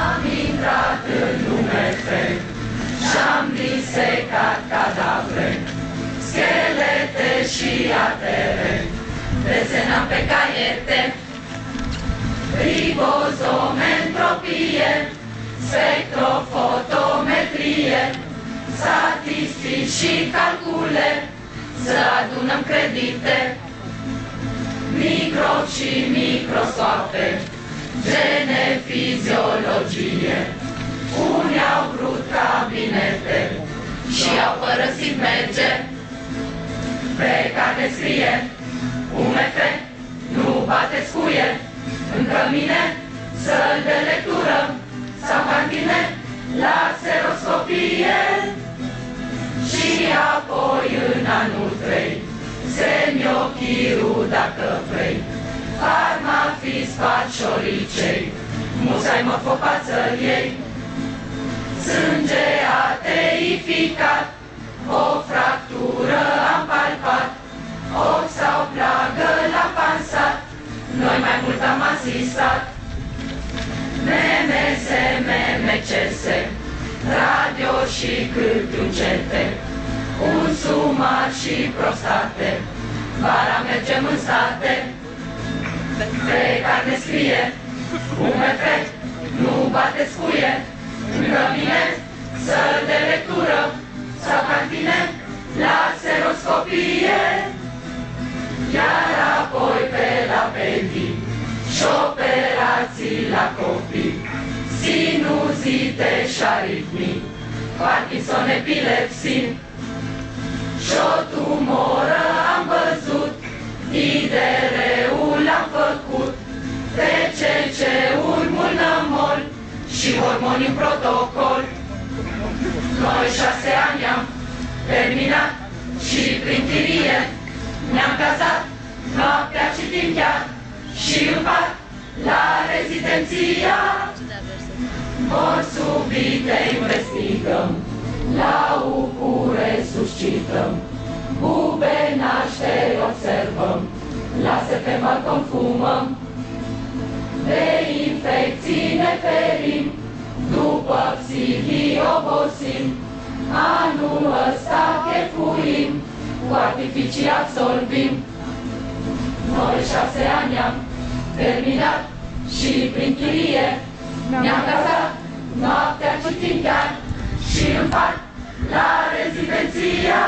Am intrat în lume fel și-am disecat cadavre, schelete și artere, desenam pe caiete, ribozomentropie, spectrofotometrie, statistici și calcule, să adunăm credite, microb și microscoape, gene, fiziologie. Unii au vrut cabinete și au părăsit merge, pe care scrie UMF, nu bateți cuie, în cămine, săli de lectură sau cantine, laseroscopie. Și apoi în anul 3, semiochiru dacă vrei, farmafisfat șoricei, musai morfopațăl ei, sânge ateificat, o fractură am palpat, ochi sau plagă la pansat, noi mai mult am asistat. MMS, MMCS, radio și cârtiuncete, un sumar și prostate, vara mergem în state, pe carne scrie UMF, nu bateți cuie, în cămine, săli de lectură sau cantine, laseroscopie. Iar apoi pe la pedii și operații la copii, sinuzite și aritmii, Parkinson, epilepsii. Și o tumoră am văzut, IDR-ul am făcut, TCC-ul mulnămol și hormoni în protocol. Noi 6 ani am terminat și prin chirie ne-am cazat, noaptea citim chiar și în pat la rezidenția. Mor subite investigăm, la ucure suscităm, bube nașteri observăm, la pe balcon fumăm, de infecții ne ferim, după psihii obosim, anul ăsta chefuim, cu artificii absolvim. Noi 6 ani am terminat și prin chirie ne-am cazat, noaptea citim chiar și în pat la rezidenția.